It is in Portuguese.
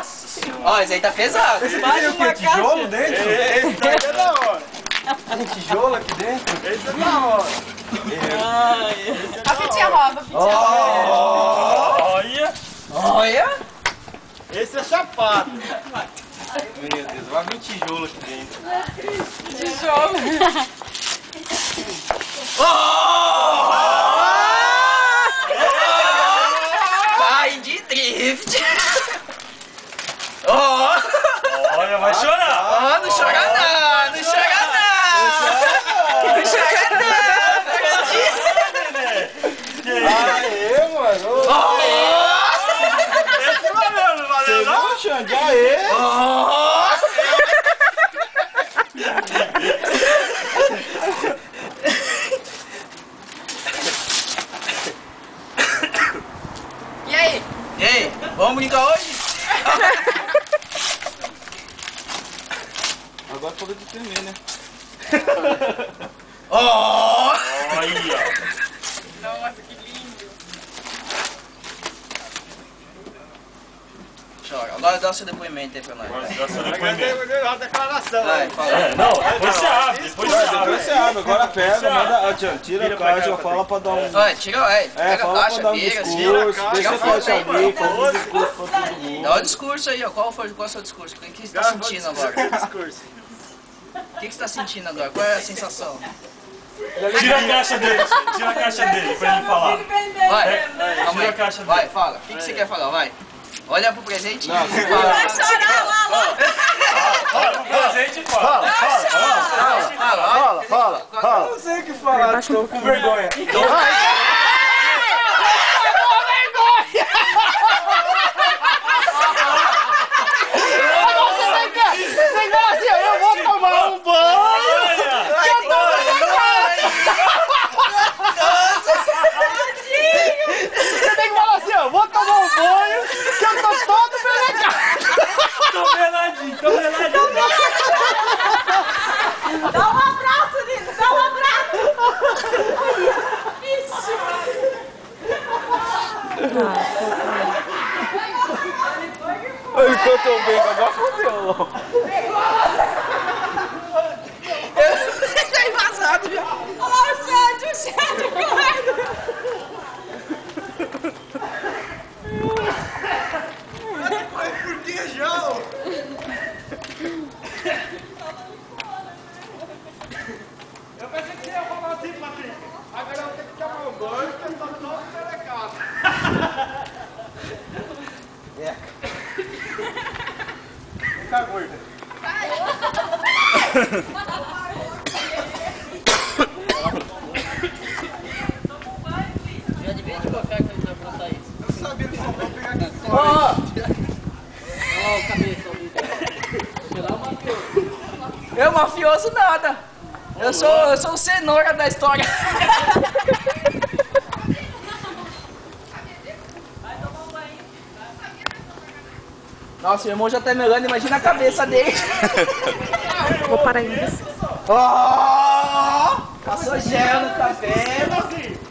Nossa senhora. Ó, esse aí tá pesado. Esse tem o que? Tijolo dentro? Esse daqui é da hora. Tem tijolo aqui dentro? Esse é da hora. A fitinha rosa, a fitinha rosa. Olha. Olha. Esse é chapado. Meu Deus, vai vir tijolo aqui dentro. Tijolo. Vai de drift. Ó. Olha, vai chorar. Ó, não chora não, não chora não. Não chora não. Aê, mano. Esse valeu, não valeu não? Pegou, Xande, aê. E aí? E aí, vamos brincar hoje? Agora falou de tremer, né? Ó. Olha. Nossa, que lindo. Chora, agora dá o seu depoimento aí pra nós. Agora dá seu Vai. depoimento. A declaração. Vai, fala. Não, depois você abre, depois você Depois abre. você abre, agora pega, manda. Tira Vira a pra caixa, cá, fala pra dar um. Olha, tira, pega a Fala pra caixa, dar um vira, assim. discurso, tira a deixa a caixa caixa aí, ali, mano. faz um discurso pra todo mundo. Dá o discurso aí, ó. Qual é o seu discurso? O que você tá sentindo agora? Discurso. O que você tá sentindo agora? Qual é a sensação? Tira a caixa dele, tira a caixa dele pra ele falar. Vai, calma Tira a aí. caixa Vai, dele. fala. O que você quer falar? Vai. Olha pro presente Não, e segura. fala. Vai chorar lá, lá. Olha pro presente e fala. Fala. Eu não sei o que falar, tô com vergonha. Você tem que falar assim, eu vou tomar um banho. Você tem que falar assim, ó, vou tomar um banho, que eu tô todo pelegado. Tô meladinho, tô meladinho. Dá um abraço, Nino. Dá um abraço. Ixi, Enquanto eu bebo, agora fodeu. Tá embaçado, viu? olha lá o Xande correndo. Por que, João? Eu pensei que você ia falar assim, Patrick. Agora eu tenho que tomar um banho, porque eu tô todo pelecado. Vem cá, gorda. Já devia de confiar que ele vai botar isso. Eu sabia que você ia pegar aqui Ó, o cabeça ali. Eu mafioso nada. Eu sou o cenoura da história. Nossa, o irmão já tá melando, imagina a cabeça dele. Vou parar ainda. Oh, passou gel no cabelo.